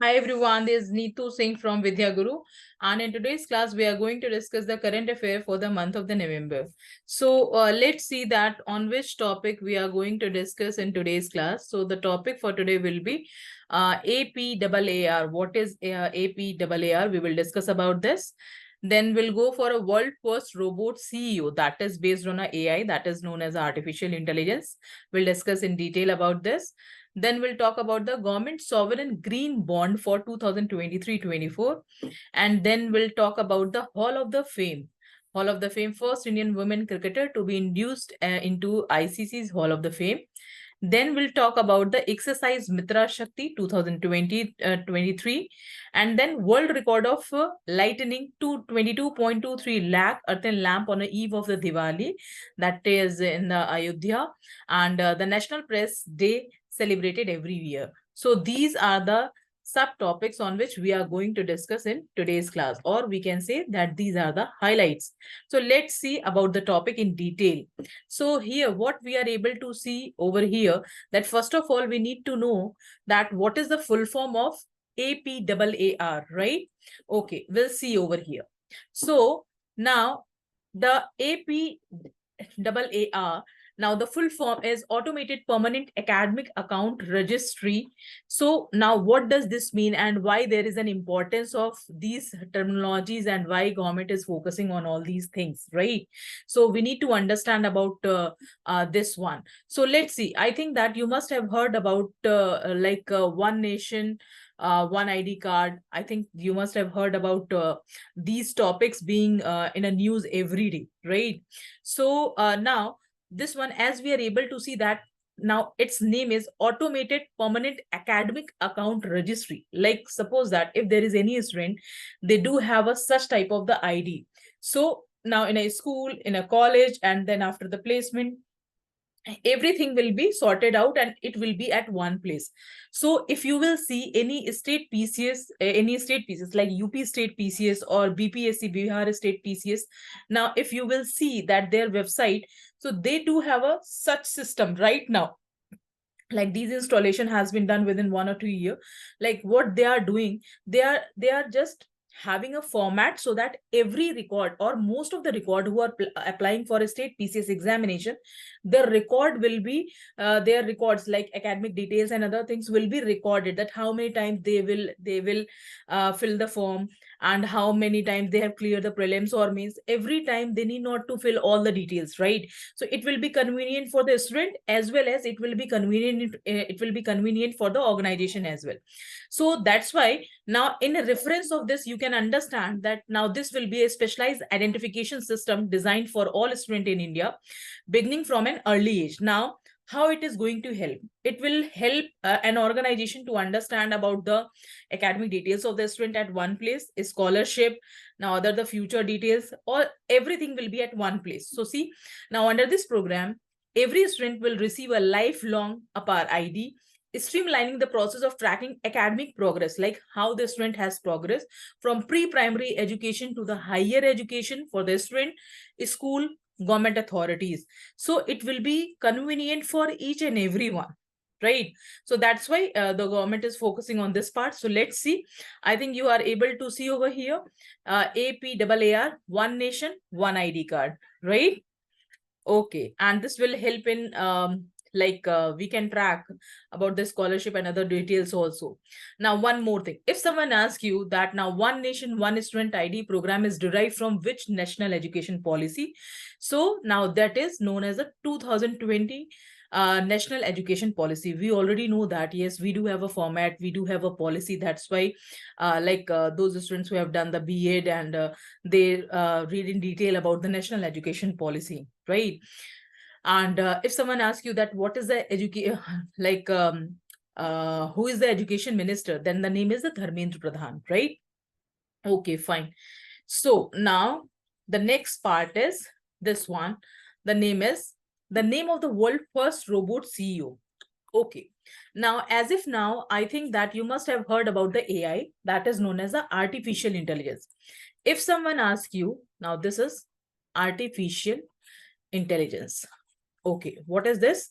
Hi everyone, this is Neetu Singh from Vidya Guru, and in today's class we are going to discuss the current affair for the month of the November. So let's see that on which topic we are going to discuss in today's class. So the topic for today will be APAAR. What is APAAR? We will discuss about this. Then we'll go for a world first robot CEO that is based on a AI that is known as artificial intelligence. We'll discuss in detail about this. Then we'll talk about the government sovereign green bond for 2023-24. And then we'll talk about the Hall of the Fame. Hall of the Fame, first Indian women cricketer to be induced into ICC's Hall of the Fame. Then we'll talk about the exercise Mitra Shakti 2023, and then world record of lightning to 22.23 lakh earthen lamp on the eve of the Diwali, that is in the Ayodhya, and the National Press Day celebrated every year. So these are the subtopics on which we are going to discuss in today's class, or we can say that these are the highlights. So let's see about the topic in detail. So here, what we are able to see over here, that first of all, we need to know that what is the full form of APAAR, right? Okay, we'll see over here. So now the APAAR, now the full form is Automated Permanent Academic Account Registry. So now what does this mean and why there is an importance of these terminologies and why government is focusing on all these things, right? So we need to understand about this one. So let's see. I think that you must have heard about one nation, one ID card. I think you must have heard about these topics being in a news every day, right? So now this one, as we are able to see that now its name is Automated Permanent Academic Account Registry. Like suppose that if there is any student, they do have a such type of the ID. So now in a school, in a college, and then after the placement, everything will be sorted out and it will be at one place. So if you will see any state PCS like UP state PCS or BPSC Bihar state PCS, now if you will see that their website, so they do have a such system right now. Like these installation has been done within 1 or 2 years. Like what they are doing, they are just having a format so that every record or most of the record who are applying for a state PCS examination, the record will be their records like academic details and other things will be recorded, that how many times they will fill the form and how many times they have cleared the prelims or means. Every time they need not to fill all the details, right? So it will be convenient for the student as well as it will be convenient for the organization as well. So that's why now in a reference of this, you can understand that now this will be a specialized identification system designed for all students in India, beginning from an early age. Now how it is going to help, it will help an organization to understand about the academic details of the student at one place, scholarship, now other the future details, or everything will be at one place. So see, now under this program, every student will receive a lifelong APAR ID, streamlining the process of tracking academic progress, like how the student has progressed from pre-primary education to the higher education for the student, school, government authorities. So it will be convenient for each and everyone, right? So that's why the government is focusing on this part. So let's see. I think you are able to see over here APAAR, one nation, one ID card, right? Okay, and this will help in we can track about the scholarship and other details also. Now, one more thing. If someone asks you that now one nation, one student ID program is derived from which national education policy? So now that is known as the 2020 national education policy. We already know that, yes, we do have a format, we do have a policy. That's why those students who have done the B.Ed and they read in detail about the national education policy, right? And if someone asks you that what is the education, who is the education minister, then the name is the Dharmendra Pradhan, right? Okay, fine. So now the next part is this one. The name of the world first robot CEO. Okay. Now, as if now, I think that you must have heard about the AI that is known as the artificial intelligence. If someone asks you, now this is artificial intelligence. Okay, what is this?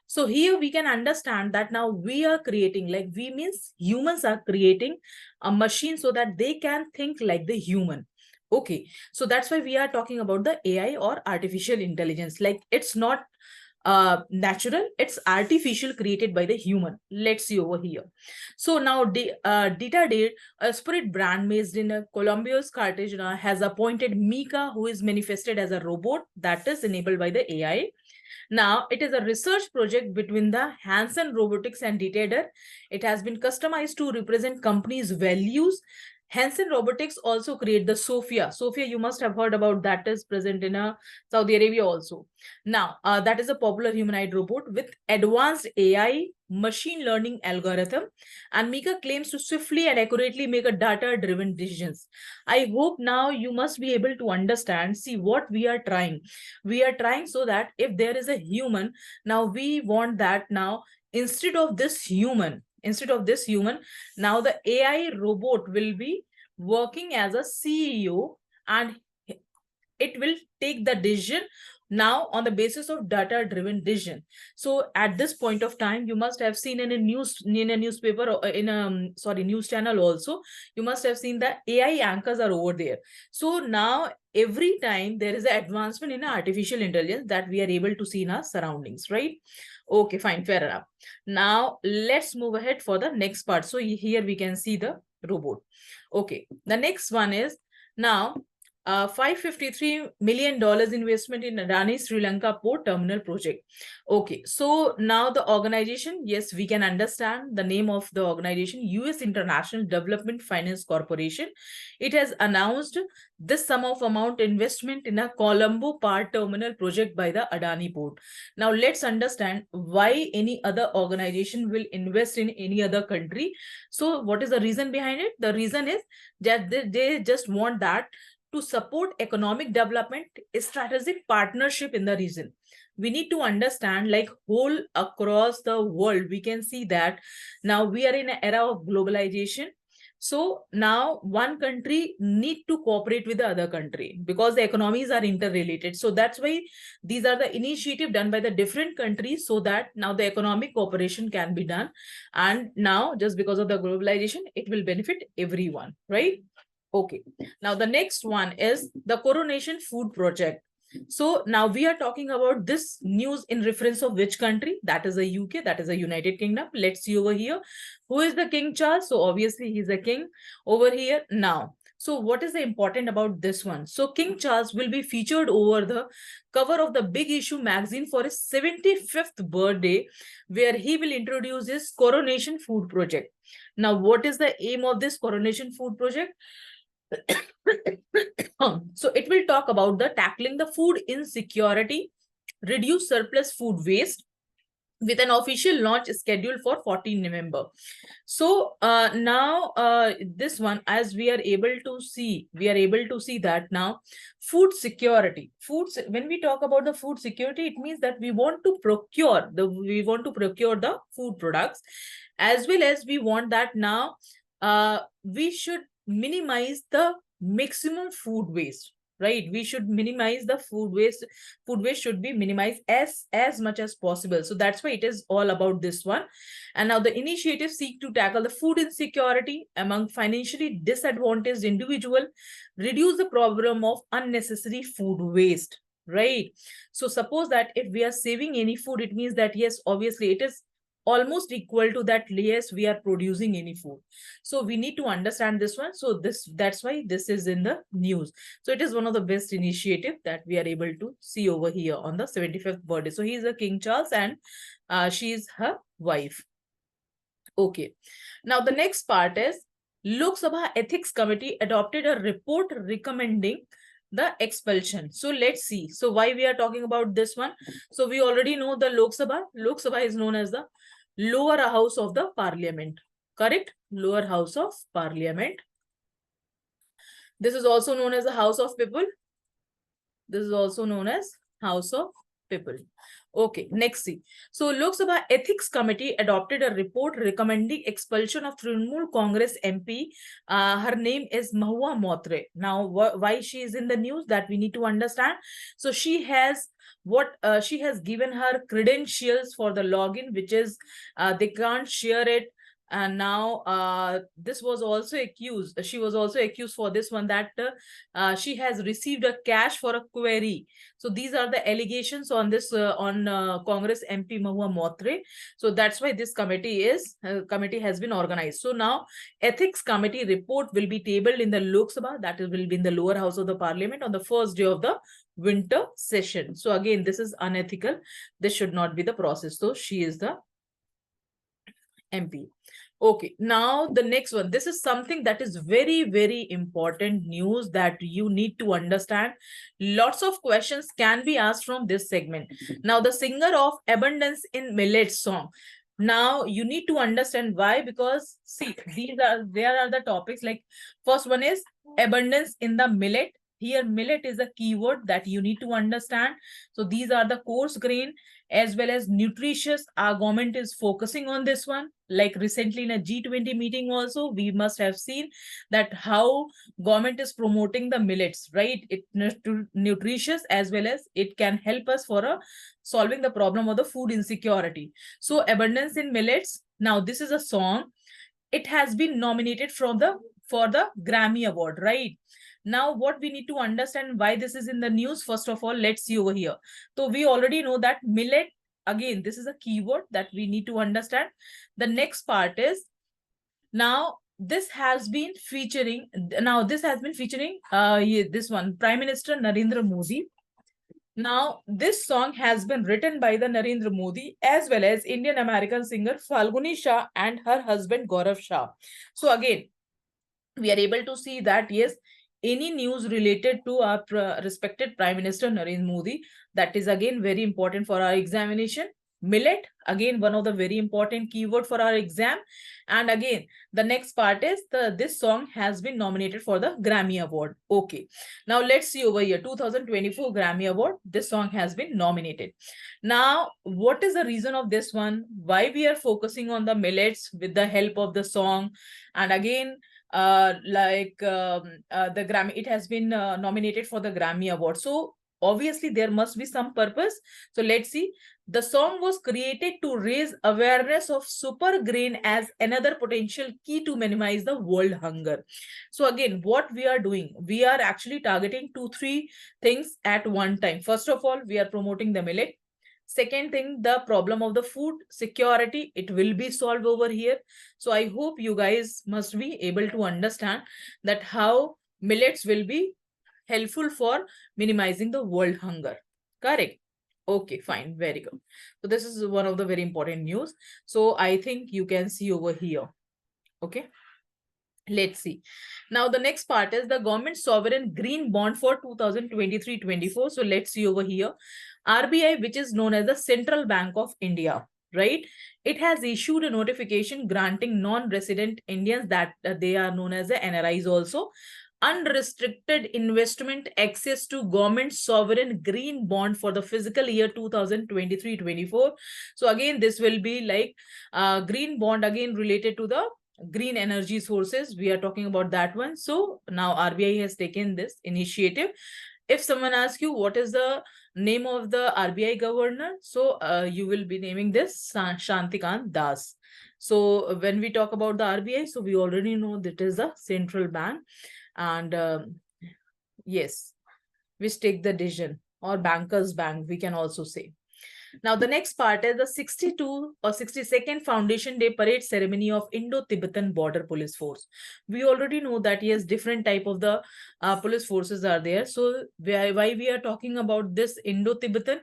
So here we can understand that now we are creating, like we means humans are creating a machine so that they can think like the human. Okay, so that's why we are talking about the AI or artificial intelligence. Like it's not natural, it's artificial, created by the human. Let's see over here. So now Data Day, a spirit brand based in Colombia's Cartagena, has appointed Mika, who is manifested as a robot that is enabled by the AI. Now, it is a research project between the Hansen Robotics and Detader. It has been customized to represent companies' values. Hansen Robotics also create the Sophia. Sophia, you must have heard about, that is present in Saudi Arabia also. Now, that is a popular humanoid robot with advanced AI machine learning algorithm. And Mika claims to swiftly and accurately make a data-driven decisions. I hope now you must be able to understand, see what we are trying. We are trying so that if there is a human, now we want that now instead of this human, now the AI robot will be working as a CEO, and it will take the decision now on the basis of data driven decision. So at this point of time, you must have seen in a newspaper or in a news channel also, you must have seen that AI anchors are over there. So now every time there is an advancement in artificial intelligence that we are able to see in our surroundings, right? Okay, fine, fair enough. Now let's move ahead for the next part. So here we can see the robot. Okay, the next one is now $553 million investment in Adani Sri Lanka port terminal project. Okay, so now the organization, yes, we can understand the name of the organization, US International Development Finance Corporation. It has announced this sum of amount investment in a Colombo port terminal project by the Adani port. Now let's understand why any other organization will invest in any other country. So what is the reason behind it? The reason is that they just want that to support economic development, strategic partnership in the region. We need to understand, like whole across the world, we can see that now we are in an era of globalization. So now one country need to cooperate with the other country because the economies are interrelated. So that's why these are the initiative done by the different countries so that now the economic cooperation can be done. And now just because of the globalization, it will benefit everyone, right? Okay, now the next one is the Coronation Food Project. So now we are talking about this news in reference of which country? That is the UK, that is the United Kingdom. Let's see over here. Who is the King Charles? So obviously he's a king over here now. So what is the important about this one? So King Charles will be featured over the cover of the Big Issue magazine for his 75th birthday, where he will introduce his Coronation Food Project. Now, what is the aim of this Coronation Food Project? So it will talk about the tackling the food insecurity, reduce surplus food waste, with an official launch scheduled for 14 November. So now this one, as we are able to see that now food security, when we talk about the food security, it means that we want to procure the food products, as well as we want that now we should minimize the maximum food waste, right? We should minimize the food waste. Food waste should be minimized as much as possible. So that's why it is all about this one. And now the initiatives seek to tackle the food insecurity among financially disadvantaged individual, reduce the problem of unnecessary food waste, right? So suppose that if we are saving any food, it means that yes, obviously it is almost equal to that, yes, we are producing any food. So we need to understand this one. So that's why this is in the news. So it is one of the best initiative that we are able to see over here on the 75th birthday. So he is a King Charles and she is her wife. Okay, now the next part is Lok Sabha Ethics Committee adopted a report recommending the expulsion. So let's see. So why we are talking about this one? So we already know the Lok Sabha. Lok Sabha is known as the lower house of the parliament, correct? Lower house of parliament. This is also known as the House of People. This is also known as House of People. Okay, next see. So Lok Sabha Ethics Committee adopted a report recommending expulsion of Trinamool Congress MP. Her name is Mahua Motre. Now, why she is in the news, that we need to understand. So she has she has given her credentials for the login, which is they can't share it. And now this was also accused. She was also accused for this one, that she has received a cash for a query. So these are the allegations on this Congress MP Mahua Motre. So that's why this committee has been organized. So now ethics committee report will be tabled in the Lok Sabha, that will be in the lower house of the parliament on the first day of the winter session. So again, this is unethical. This should not be the process. So she is the MP. Okay, now the next one. This is something that is very, very important news that you need to understand. Lots of questions can be asked from this segment. Now, the singer of Abundance in Millet song. Now, you need to understand why, because see, there are the topics, like first one is abundance in the millet. Here, millet is a keyword that you need to understand. So these are the coarse grain as well as nutritious. Our government is focusing on this one. Like recently in a G20 meeting also, we must have seen that how government is promoting the millets, right? It nutritious as well as it can help us for solving the problem of the food insecurity. So abundance in millets. Now this is a song. It has been nominated for the Grammy Award, right? Now, what we need to understand why this is in the news, first of all, let's see over here. So we already know that millet, again, this is a keyword that we need to understand. The next part is, now this has been featuring this one, Prime Minister Narendra Modi. Now, this song has been written by the Narendra Modi as well as Indian American singer Falguni Shah and her husband Gaurav Shah. So again, we are able to see that yes, any news related to our respected Prime Minister Narendra Modi, that is again very important for our examination. Millet, again one of the very important keyword for our exam. And again, the next part is this song has been nominated for the Grammy Award. Okay, now let's see over here, 2024 Grammy Award, this song has been nominated. Now, what is the reason of this one? Why we are focusing on the millets with the help of the song? And again, the Grammy, it has been nominated for the Grammy Award. So obviously there must be some purpose. So let's see. The song was created to raise awareness of super grain as another potential key to minimize the world hunger. So again, what we are doing, we are actually targeting 2-3 things at one time. First of all, we are promoting the millet. Second thing, the problem of the food security, it will be solved over here. So I hope you guys must be able to understand that how millets will be helpful for minimizing the world hunger. Correct? Okay, fine. Very good. So this is one of the very important news. So I think you can see over here. Okay. Let's see. Now, the next part is the government sovereign green bond for 2023-24. So let's see over here. RBI, which is known as the Central Bank of India, right? It has issued a notification granting non-resident Indians, that they are known as the NRIs also, unrestricted investment access to government sovereign green bond for the fiscal year 2023-24. So again, this will be like green bond, again related to the green energy sources. We are talking about that one. So now RBI has taken this initiative. If someone asks you what is the name of the RBI governor, so you will be naming this Shantikant Das. So when we talk about the RBI, so we already know that is the central bank. And yes, which take the decision, or bankers bank, we can also say. Now, the next part is the 62 or 62nd Foundation Day Parade Ceremony of Indo-Tibetan Border Police Force. We already know that yes, different type of the police forces are there. So why we are talking about this Indo-Tibetan?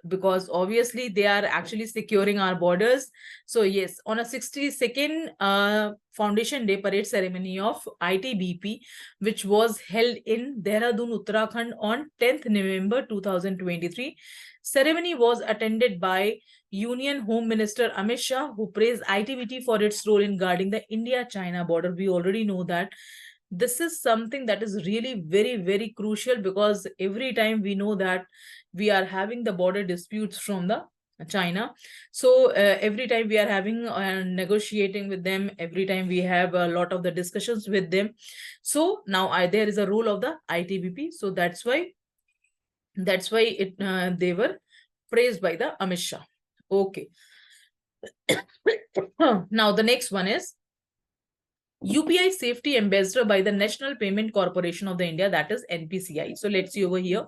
Because obviously they are actually securing our borders. So yes, on a 62nd Foundation Day Parade Ceremony of ITBP, which was held in Dehradun, Uttarakhand on 10th November 2023, ceremony was attended by Union Home Minister Amit Shah, who praised ITBP for its role in guarding the India-China border. We already know that This is something that is really very, very crucial, because every time we know that we are having the border disputes from the China. So every time we are having negotiating with them, every time we have a lot of the discussions with them. So now there is a role of the ITBP. So that's why they were praised by the Amit Shah. Okay. Now the next one is UPI Safety Ambassador by the National Payment Corporation of the India, that is NPCI. So let's see over here.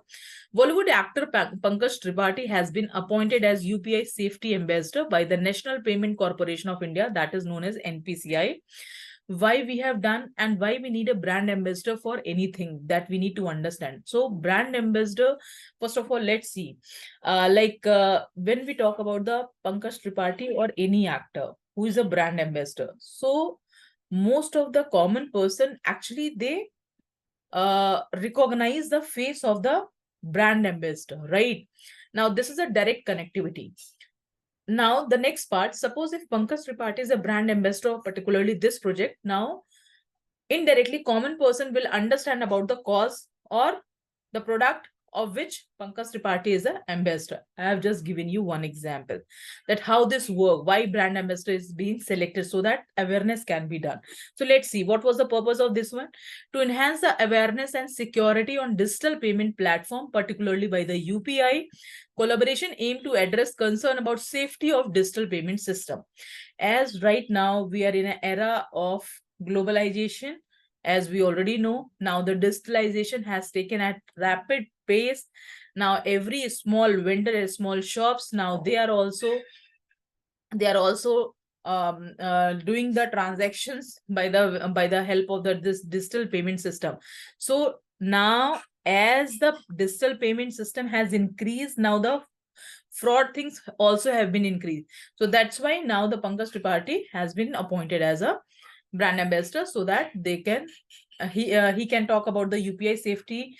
Bollywood actor Pankaj Tripathi has been appointed as UPI Safety Ambassador by the National Payment Corporation of India, that is known as NPCI. Why we have done and why we need a brand ambassador for anything, that we need to understand. So brand ambassador, first of all, let's see. When we talk about the Pankaj Tripathi or any actor who is a brand ambassador, so most of the common person actually they recognize the face of the brand ambassador, right? Now this is a direct connectivity. Now the next part, suppose if Pankaj Tripathi is a brand ambassador of particularly this project, now indirectly common person will understand about the cause or the product of which Pankaj Tripathi is an ambassador. I have just given you one example that how this work, why brand ambassador is being selected, so that awareness can be done. So let's see what was the purpose of this one. To enhance the awareness and security on digital payment platform, particularly by the UPI, collaboration aim to address concern about safety of digital payment system. As right now we are in an era of globalization, as we already know, now the digitalization has taken at rapid pace. Now every small vendor and small shops, now they are also doing the transactions by the help of this digital payment system. So now as the digital payment system has increased, now the fraud things also have been increased. So that's why now the Pankaj Tripathi has been appointed as a brand ambassador, so that they can he can talk about the UPI safety,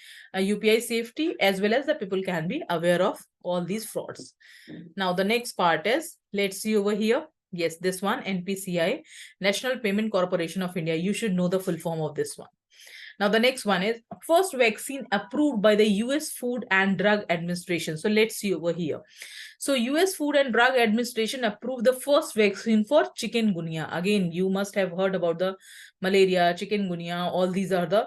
as well as the people can be aware of all these frauds. Now the next part is, let's see over here. Yes, this one, NPCI, National Payment Corporation of India. You should know the full form of this one. Now the next one is first vaccine approved by the US Food and Drug Administration. So let's see over here. So US Food and Drug Administration approved the first vaccine for chikungunya. Again, you must have heard about the malaria, chikungunya, all these are the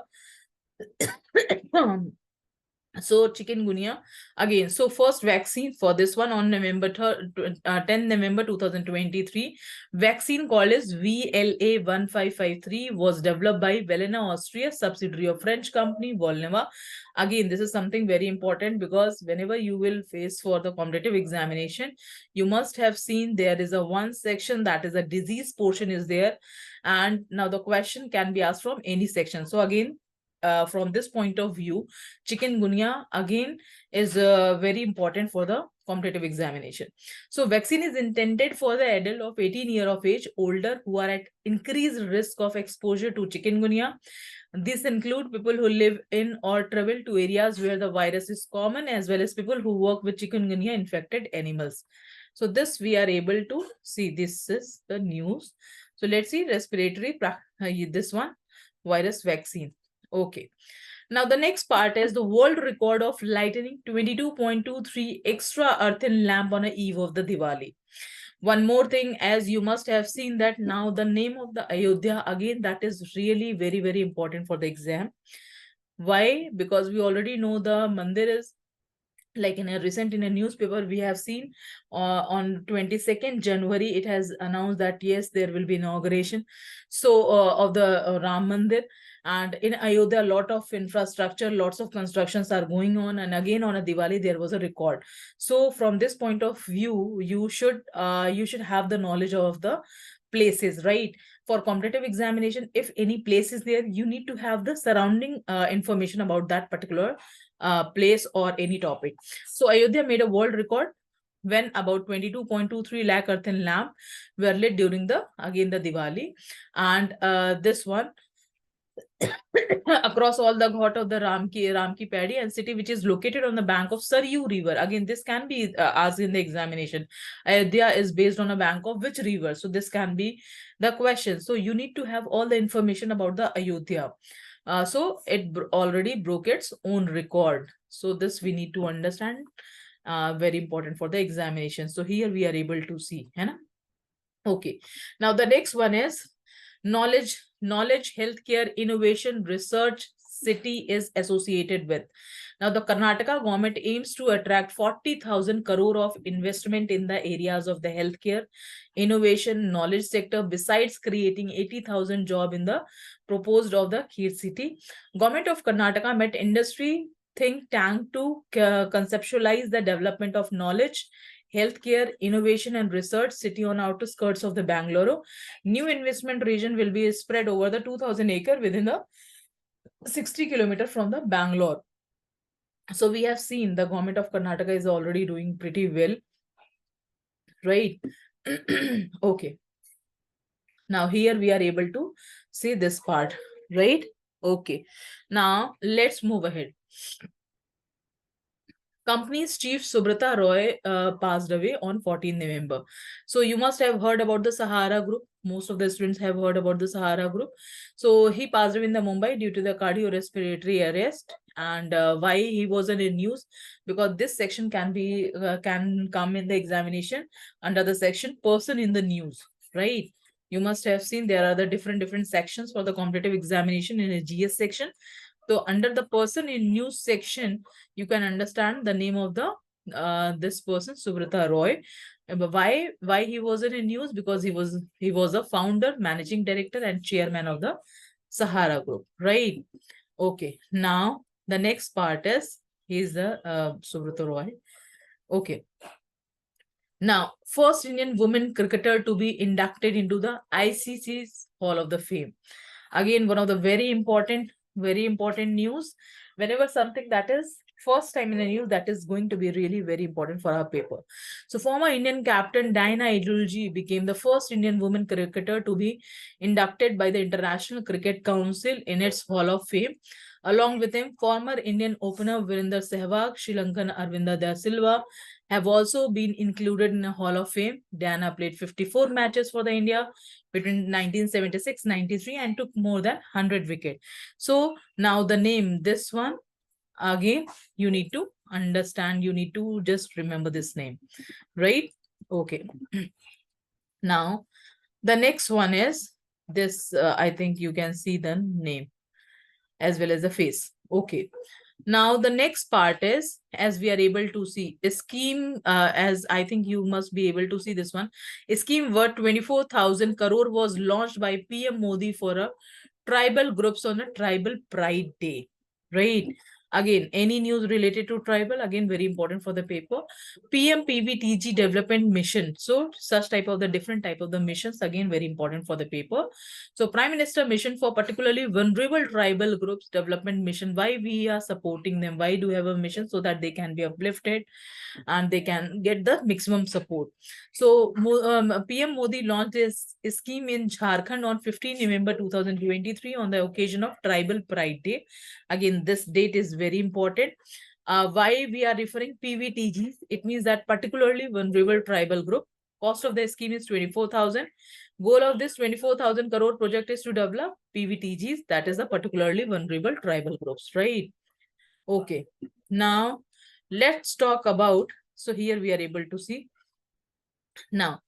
so chikungunya again. So first vaccine for this one on 10 November 2023, vaccine called as VLA1553 was developed by Velena Austria, subsidiary of French company Volneva. Again, this is something very important, because whenever you will face for the competitive examination, you must have seen there is a one section that is a disease portion is there, and now the question can be asked from any section. So again, from this point of view, chikungunya again is very important for the competitive examination. So vaccine is intended for the adult of 18 years of age older who are at increased risk of exposure to chikungunya. This include people who live in or travel to areas where the virus is common, as well as people who work with chikungunya infected animals. So this we are able to see. This is the news. So let's see respiratory this one, virus vaccine. Okay. Now the next part is the world record of lighting 22.23 extra earthen lamp on a eve of the Diwali. One more thing, as you must have seen that now the name of the Ayodhya, again, that is really very, very important for the exam. Why? Because we already know the mandir is, like in a newspaper, we have seen on 22nd January, it has announced that yes, there will be inauguration of the Ram Mandir. And in Ayodhya, a lot of infrastructure, lots of constructions are going on. And again, on a Diwali, there was a record. So from this point of view, you should have the knowledge of the places, right? For competitive examination, if any place is there, you need to have the surrounding information about that particular place or any topic. So Ayodhya made a world record when about 22.23 lakh earthen lamp were lit during the Diwali. And this one, across all the ghat of the Ramki Paddy and city which is located on the bank of Saryu River. Again, this can be asked in the examination. Ayodhya is based on a bank of which river? So this can be the question. So you need to have all the information about the Ayodhya. So it already broke its own record. So this we need to understand. Very important for the examination. So here we are able to see. Hai na? Okay. Now the next one is knowledge, healthcare, innovation, research, city is associated with. Now the Karnataka government aims to attract 40,000 crore of investment in the areas of the healthcare, innovation, knowledge sector, besides creating 80,000 job in the proposed of the Kheer city. Government of Karnataka met industry think tank to conceptualize the development of knowledge, healthcare, innovation and research city on outskirts of the Bangalore. New investment region will be spread over the 2,000 acre within the 60 kilometer from the Bangalore. So we have seen the government of Karnataka is already doing pretty well, right? Okay. Now here we are able to see this part, right? Okay. Now let's move ahead. Company's chief Subrata Roy passed away on 14 November. So you must have heard about the Sahara Group. Most of the students have heard about the Sahara Group. So he passed away in the Mumbai due to the cardiorespiratory arrest. And why he wasn't in news? Because this section can come in the examination under the section person in the news, right? You must have seen there are the different sections for the competitive examination in a GS section. So under the person in news section, you can understand the name of the this person, Subrata Roy. But why he wasn't in news? Because he was a founder, managing director, and chairman of the Sahara Group, right? Okay. Now the next part is he's the Subrata Roy. Okay. Now, first Indian woman cricketer to be inducted into the ICC's Hall of the Fame. Again, one of the very important news. Whenever something that is first time in the news, that is going to be really very important for our paper. So former Indian captain Diana Idulji became the first Indian woman cricketer to be inducted by the International Cricket Council in its Hall of Fame. Along with him, former Indian opener Virender Sehwag, Sri Lankan Arvinda Da Silva have also been included in the Hall of Fame. Diana played 54 matches for the India between 1976-93 and took more than 100 wickets. So now the name, this one, again, you need to understand, you need to just remember this name, right? Okay. Now, the next one is this, I think you can see the name as well as the face. Okay. Now, the next part is, as we are able to see, a scheme, as I think you must be able to see this one, a scheme worth 24,000 crore was launched by PM Modi for a tribal groups on a Tribal Pride Day, right? Again, any news related to tribal, again, very important for the paper. PM PVTG development mission. So such type of the different type of the missions, again, very important for the paper. So Prime Minister mission for particularly vulnerable tribal groups development mission. Why we are supporting them? Why do we have a mission? So that they can be uplifted and they can get the maximum support. So PM Modi launched this scheme in Jharkhand on 15 November 2023 on the occasion of Tribal Pride Day. Again, this date is very important. Why we are referring PVTGs? It means that particularly vulnerable tribal group. Cost of the scheme is 24,000. Goal of this 24,000 crore project is to develop PVTGs, that is the particularly vulnerable tribal groups, right? Okay. Now, let's talk about, so here we are able to see. Now,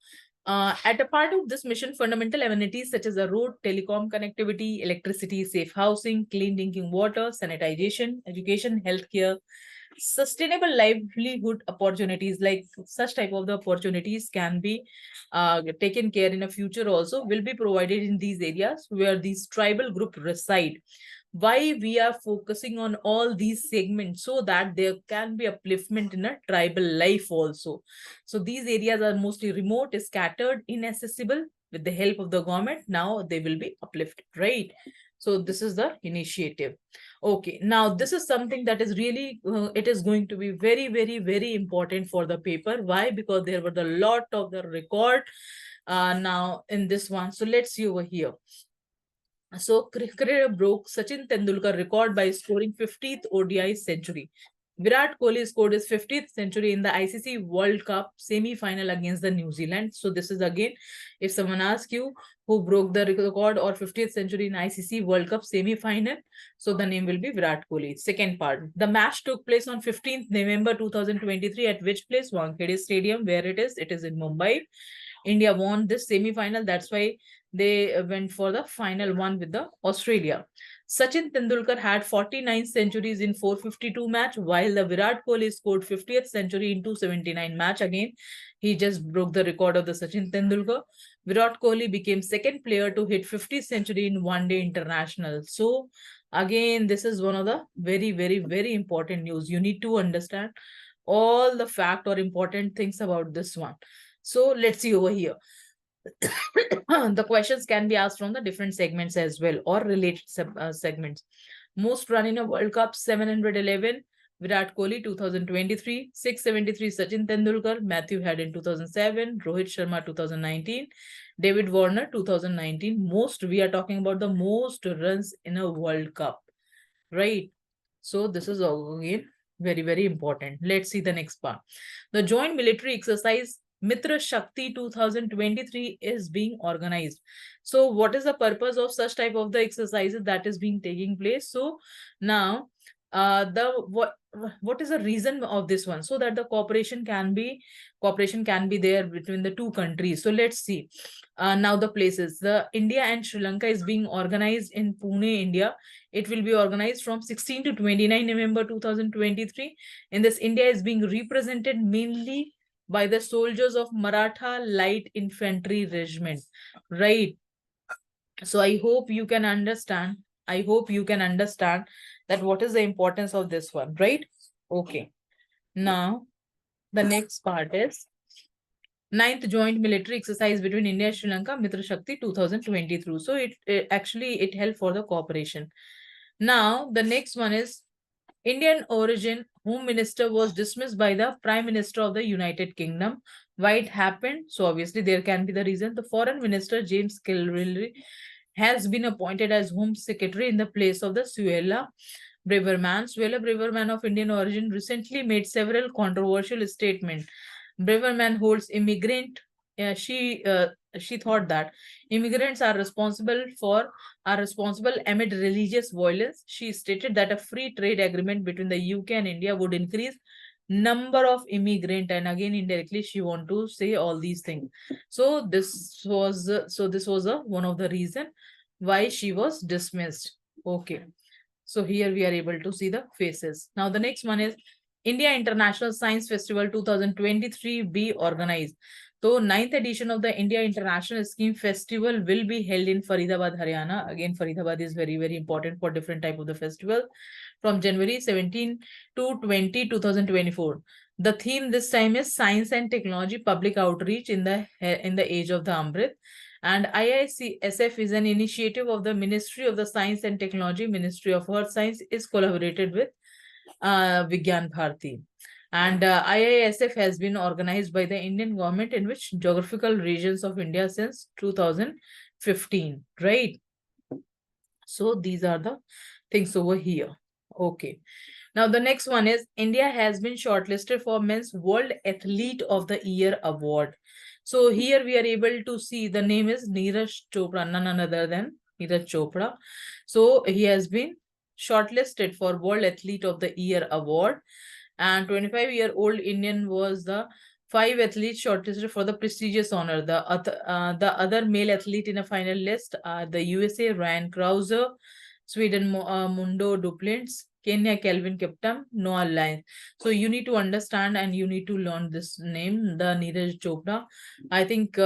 at a part of this mission, fundamental amenities such as the road, telecom connectivity, electricity, safe housing, clean drinking water, sanitization, education, healthcare, sustainable livelihood opportunities, like such type of the opportunities can be taken care in a future also, will be provided in these areas where these tribal group reside. Why we are focusing on all these segments? So that there can be upliftment in a tribal life also. So these areas are mostly remote, scattered, inaccessible. With the help of the government, now they will be uplifted, right? So this is the initiative. Okay, now this is something that is really, it is going to be very, very, very important for the paper. Why? Because there were a lot of the record now in this one. So let's see over here. So cricketer broke Sachin Tendulkar record by scoring 50th ODI century. Virat Kohli scored his 50th century in the ICC World Cup semi-final against the New Zealand. So this is again, if someone asks you who broke the record or 50th century in ICC World Cup semi-final, so the name will be Virat Kohli. Second part, the match took place on 15th November 2023 at which place? Wankhede Stadium. Where it is? It is in Mumbai. India won this semi-final. That's why they went for the final one with the Australia. Sachin Tendulkar had 49 centuries in 452 match, while the Virat Kohli scored 50th century in 279 match. Again, he just broke the record of the Sachin Tendulkar. Virat Kohli became second player to hit 50th century in one-day international. So again, this is one of the very important news. You need to understand all the fact or important things about this one. So let's see over here. The questions can be asked from the different segments as well or related segments. Most run in a World Cup, 711. Virat Kohli 2023, 673 Sachin Tendulkar, Matthew Head in 2007, Rohit Sharma 2019, David Warner 2019. Most, we are talking about the most runs in a World Cup, right? So this is again very important. Let's see the next part. The joint military exercise Mitra Shakti 2023 is being organized. So what is the purpose of such type of the exercises that is being taking place? So now what is the reason of this one? So that the cooperation can be there between the two countries. So let's see. Now the places. The India and Sri Lanka is being organized in Pune, India. It will be organized from 16 to 29 November 2023. In this, India is being represented mainly by the soldiers of Maratha Light Infantry Regiment, right? So I hope you can understand. I hope you can understand that what is the importance of this one, right? Okay. Now, the next part is 9th joint military exercise between India and Sri Lanka, Mitra Shakti 2023. So it actually it helped for the cooperation. Now, the next one is Indian origin Home Minister was dismissed by the Prime Minister of the United Kingdom. Why it happened? So obviously there can be the reason. The Foreign Minister James Kilreilly has been appointed as Home Secretary in the place of the Suella Braverman. Suella Braverman of Indian origin recently made several controversial statements. Braverman holds immigrant. She thought that immigrants are responsible amid religious violence. She stated that a free trade agreement between the UK and India would increase number of immigrant, and again indirectly she want to say all these things. So this was one of the reason why she was dismissed. Okay, so here we are able to see the faces. Now the next one is India International Science Festival 2023 be organized. So 9th edition of the India International Scheme Festival will be held in Faridabad, Haryana. Again, Faridabad is very important for different type of the festival from January 17 to 20, 2024. The theme this time is Science and Technology Public Outreach in the Age of the Amrit. And IISF is an initiative of the Ministry of the Science and Technology, Ministry of Earth Science is collaborated with Vigyan Bharati. And IISF has been organized by the Indian government in which geographical regions of India since 2015, right? So these are the things over here. Okay. Now the next one is India has been shortlisted for Men's World Athlete of the Year Award. So here we are able to see the name is Neeraj Chopra, none other than Neeraj Chopra. So he has been shortlisted for World Athlete of the Year Award. And 25-year-old Indian was the 5 athletes shortlisted for the prestigious honor. The other male athlete in a final list are the USA Ryan Krauser, Sweden Mundo Duplantis, Kenya Kelvin Kiptum, Noah Lyons. So you need to understand and you need to learn this name, the Neeraj Chopra. I think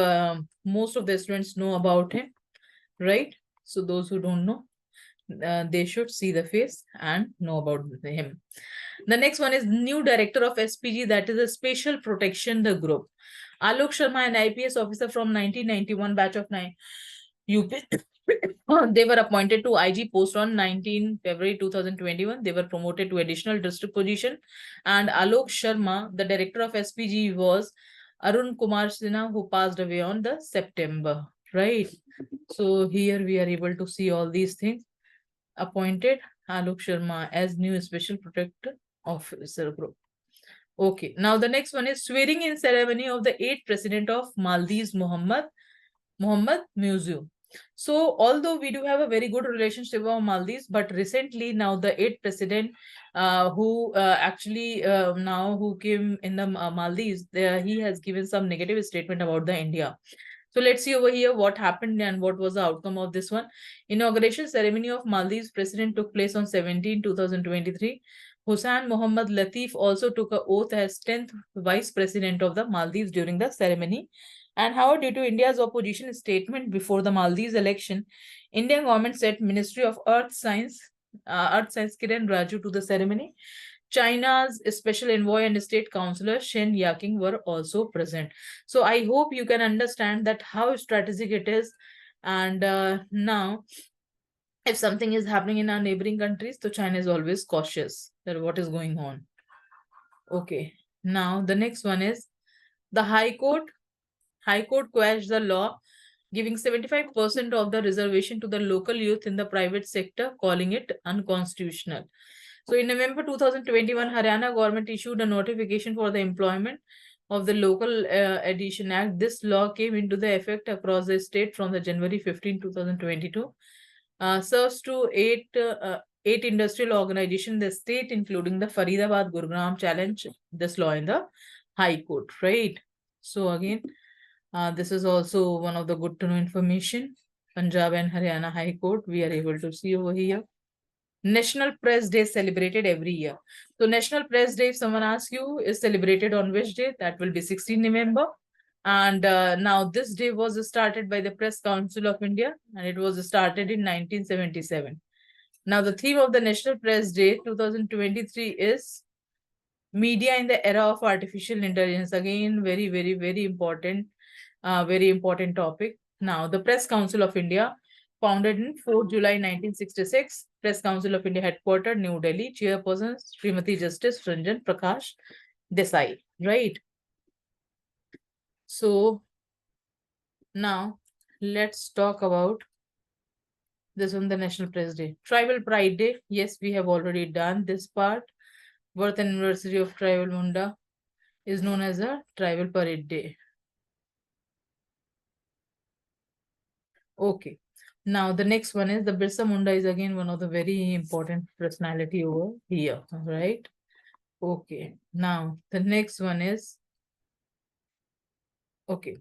most of the students know about him, right? So those who don't know, they should see the face and know about him. The next one is new director of SPG, that is a Special Protection the Group. Alok Sharma, an IPS officer from 1991 batch of 9 UP. They were appointed to IG post on 19 February 2021. They were promoted to additional district position. And Alok Sharma, the director of SPG, was Arun Kumar Sinha, who passed away on the September. right? So here we are able to see all these things. Appointed Alok Sharma as new special protector officer group. Okay, now the next one is swearing in ceremony of the 8th president of Maldives, Mohammed Museum. So although we do have a very good relationship with Maldives, but recently now the 8th president who actually now who came in the Maldives, he has given some negative statement about the India. So let's see over here what happened and what was the outcome of this one. Inauguration ceremony of Maldives president took place on 2023. Hussain Mohammad Latif also took an oath as 10th vice president of the Maldives during the ceremony. And however, due to India's opposition statement before the Maldives election, Indian government sent Ministry of Earth Science Kiran Raju to the ceremony. China's special envoy and state councillor Shen Yaking were also present. So I hope you can understand that how strategic it is. And now, if something is happening in our neighboring countries, so China is always cautious that what is going on. Okay. Now the next one is the High Court. High Court quashed the law giving 75% of the reservation to the local youth in the private sector, calling it unconstitutional. So in November 2021, Haryana government issued a notification for the employment of the Local Addition Act. This law came into the effect across the state from the January 15, 2022. Serves to eight industrial organizations in the state, including the Faridabad, Gurugram, challenge this law in the High Court, right? So again, this is also one of the good to know information. Punjab and Haryana High Court, we are able to see over here. National Press Day celebrated every year. So National Press Day, if someone asks you, is celebrated on which day? That will be 16 November. And now this day was started by the Press Council of India, and it was started in 1977. Now the theme of the National Press Day 2023 is media in the era of artificial intelligence. Again, very, very, very important topic. Now the Press Council of India, founded in 4 July 1966. Press Council of India headquartered New Delhi. Chairperson Srimati Justice Ranjan Prakash Desai, right? So now let's talk about this on the National Press Day. Tribal Pride Day. Yes, we have already done this part. Birth anniversary of Tribal Munda is known as a Tribal Parade Day. Okay. Now the next one is the Birsa Munda is again one of the very important personality over here, right? Okay. Now the next one is, okay.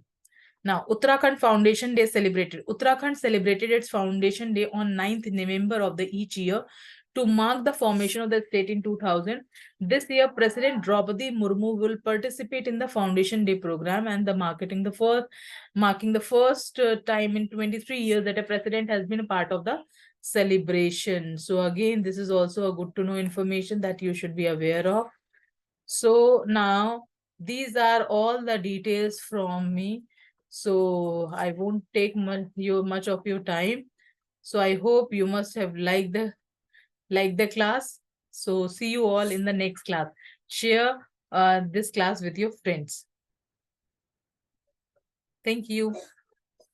Now Uttarakhand Foundation Day celebrated. Uttarakhand celebrated its Foundation Day on 9th November of the each year to mark the formation of the state in 2000. This year, President Draupadi Murmu will participate in the Foundation Day program and marking the first time in 23 years that a president has been a part of the celebration. So again, this is also a good to know information that you should be aware of. So now these are all the details from me. So I won't take much of your time. So I hope you must have liked the class. So see you all in the next class. Share this class with your friends. Thank you.